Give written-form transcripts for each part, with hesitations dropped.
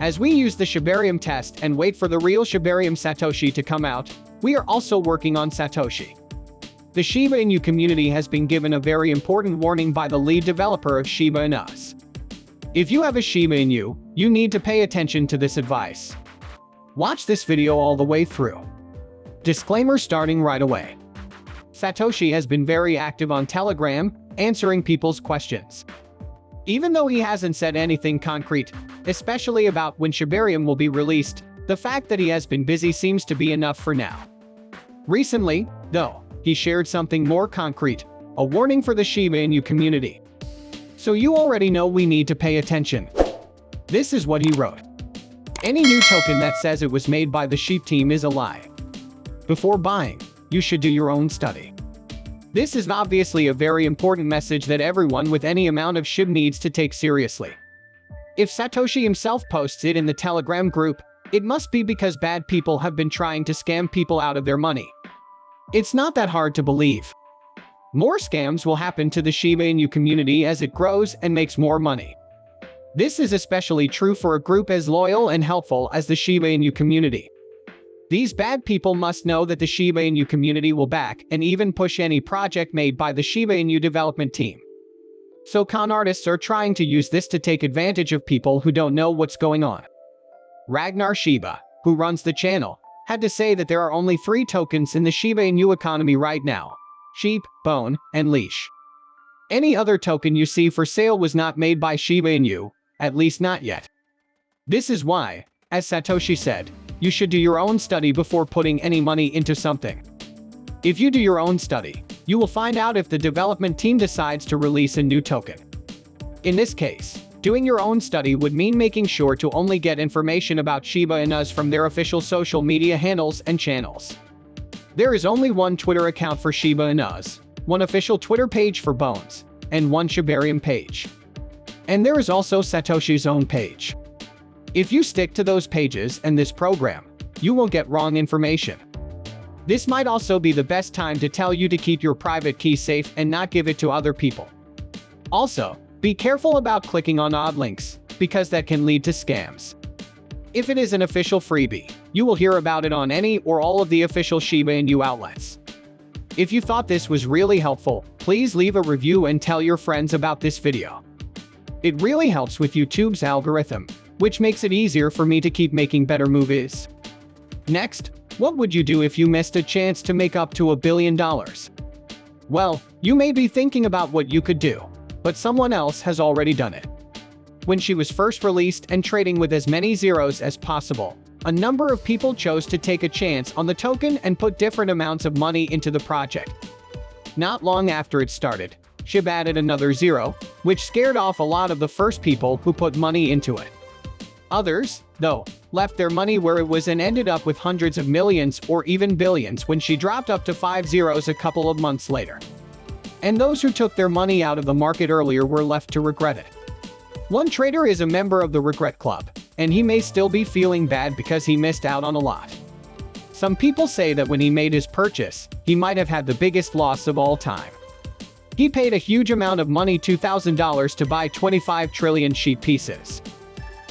As we use the Shibarium test and wait for the real Shibarium Satoshi to come out, we are also working on Satoshi. The Shiba Inu community has been given a very important warning by the lead developer of Shiba Inu. If you have a Shiba Inu, you need to pay attention to this advice. Watch this video all the way through. Disclaimer starting right away. Satoshi has been very active on Telegram, answering people's questions. Even though he hasn't said anything concrete, especially about when Shibarium will be released, the fact that he has been busy seems to be enough for now. Recently, though, he shared something more concrete, a warning for the Shiba Inu community. So you already know we need to pay attention. This is what he wrote. Any new token that says it was made by the SHIB team is a lie. Before buying, you should do your own study. This is obviously a very important message that everyone with any amount of SHIB needs to take seriously. If Satoshi himself posts it in the Telegram group, it must be because bad people have been trying to scam people out of their money. It's not that hard to believe. More scams will happen to the Shiba Inu community as it grows and makes more money. This is especially true for a group as loyal and helpful as the Shiba Inu community. These bad people must know that the Shiba Inu community will back and even push any project made by the Shiba Inu development team. So con artists are trying to use this to take advantage of people who don't know what's going on. Ragnar Shiba, who runs the channel, had to say that there are only 3 tokens in the Shiba Inu economy right now: Sheep, Bone, and Leash. Any other token you see for sale was not made by Shiba Inu, at least not yet. This is why, as Satoshi said, you should do your own study before putting any money into something. If you do your own study, you will find out if the development team decides to release a new token. In this case, doing your own study would mean making sure to only get information about Shiba Inu from their official social media handles and channels. There is only one Twitter account for Shiba Inu, one official Twitter page for Bones, and one Shibarium page. And there is also Satoshi's own page. If you stick to those pages and this program, you won't get wrong information. This might also be the best time to tell you to keep your private key safe and not give it to other people. Also, be careful about clicking on odd links, because that can lead to scams. If it is an official freebie, you will hear about it on any or all of the official Shiba Inu outlets. If you thought this was really helpful, please leave a review and tell your friends about this video. It really helps with YouTube's algorithm, which makes it easier for me to keep making better movies. Next, what would you do if you missed a chance to make up to $1 billion? Well, you may be thinking about what you could do, but someone else has already done it. When she was first released and trading with as many zeros as possible, a number of people chose to take a chance on the token and put different amounts of money into the project. Not long after it started, SHIB added another zero, which scared off a lot of the first people who put money into it. Others, though, left their money where it was and ended up with hundreds of millions or even billions when she dropped up to 5 zeros a couple of months later. And those who took their money out of the market earlier were left to regret it. One trader is a member of the Regret Club, and he may still be feeling bad because he missed out on a lot. Some people say that when he made his purchase, he might have had the biggest loss of all time. He paid a huge amount of money, $2,000, to buy 25 trillion sheep pieces.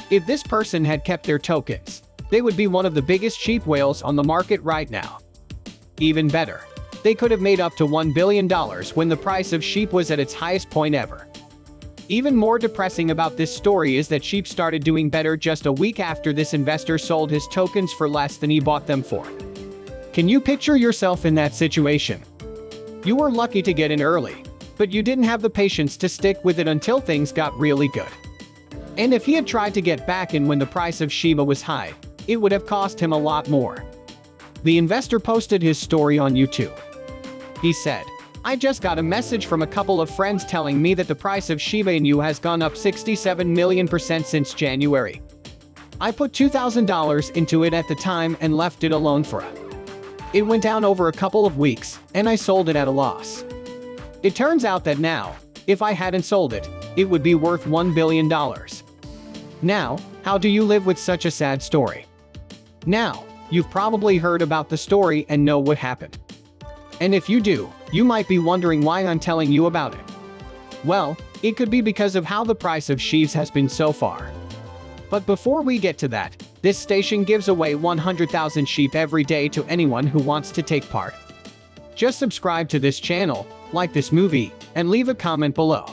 If this person had kept their tokens, they would be one of the biggest sheep whales on the market right now. Even better, they could have made up to $1 billion when the price of sheep was at its highest point ever. Even more depressing about this story is that sheep started doing better just a week after this investor sold his tokens for less than he bought them for. Can you picture yourself in that situation? You were lucky to get in early, but you didn't have the patience to stick with it until things got really good. And if he had tried to get back in when the price of Shiba was high, it would have cost him a lot more. The investor posted his story on YouTube. He said, "I just got a message from a couple of friends telling me that the price of Shiba Inu has gone up 67 million% since January. I put $2,000 into it at the time and left it alone for a. It went down over a couple of weeks, and I sold it at a loss. It turns out that now, if I hadn't sold it, it would be worth $1 billion. Now, how do you live with such a sad story? Now, you've probably heard about the story and know what happened. And if you do, you might be wondering why I'm telling you about it. Well, it could be because of how the price of sheaves has been so far. But before we get to that, this station gives away 100,000 sheep every day to anyone who wants to take part. Just subscribe to this channel, like this movie, and leave a comment below.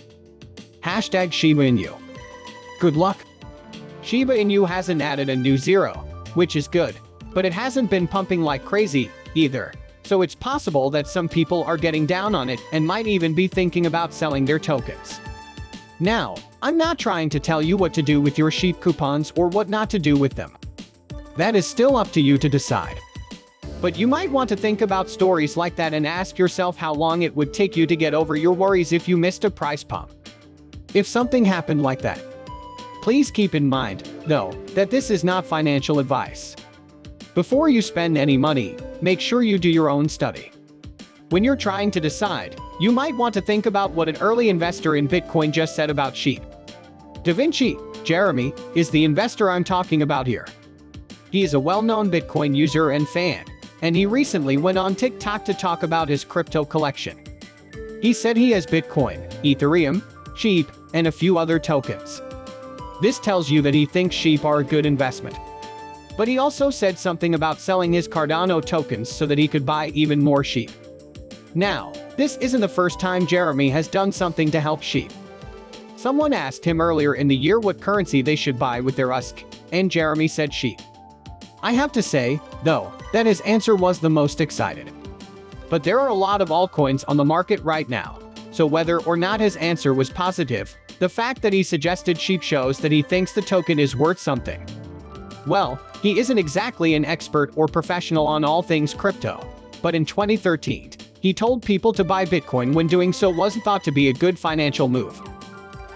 Hashtag Shiba Inu. Good luck. Shiba Inu hasn't added a new zero, which is good, but it hasn't been pumping like crazy, either. So it's possible that some people are getting down on it and might even be thinking about selling their tokens. Now, I'm not trying to tell you what to do with your sheep coupons or what not to do with them. That is still up to you to decide. But you might want to think about stories like that and ask yourself how long it would take you to get over your worries if you missed a price pump. If something happened like that. Please keep in mind, though, that this is not financial advice. Before you spend any money, make sure you do your own study. When you're trying to decide, you might want to think about what an early investor in Bitcoin just said about sheep. Da Vinci, Jeremy, is the investor I'm talking about here. He is a well-known Bitcoin user and fan, and he recently went on TikTok to talk about his crypto collection. He said he has Bitcoin, Ethereum, sheep, and a few other tokens. This tells you that he thinks sheep are a good investment. But he also said something about selling his Cardano tokens so that he could buy even more sheep. Now, this isn't the first time Jeremy has done something to help sheep. Someone asked him earlier in the year what currency they should buy with their USK, and Jeremy said sheep. I have to say, though, that his answer was the most excited. But there are a lot of altcoins on the market right now, so whether or not his answer was positive, the fact that he suggested sheep shows that he thinks the token is worth something. Well, he isn't exactly an expert or professional on all things crypto, but in 2013, he told people to buy Bitcoin when doing so wasn't thought to be a good financial move.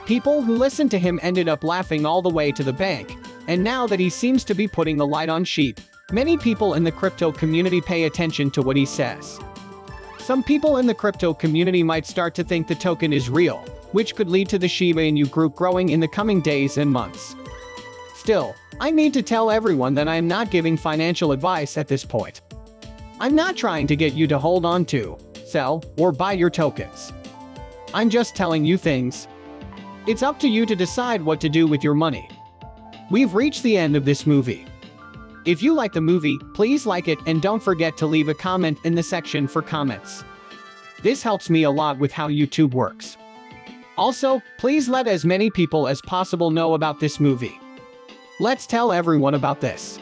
People who listened to him ended up laughing all the way to the bank, and now that he seems to be putting the light on sheep, many people in the crypto community pay attention to what he says. Some people in the crypto community might start to think the token is real, which could lead to the Shiba Inu group growing in the coming days and months. Still, I need to tell everyone that I am not giving financial advice at this point. I'm not trying to get you to hold on to, sell, or buy your tokens. I'm just telling you things. It's up to you to decide what to do with your money. We've reached the end of this movie. If you like the movie, please like it and don't forget to leave a comment in the section for comments. This helps me a lot with how YouTube works. Also, please let as many people as possible know about this movie. Let's tell everyone about this.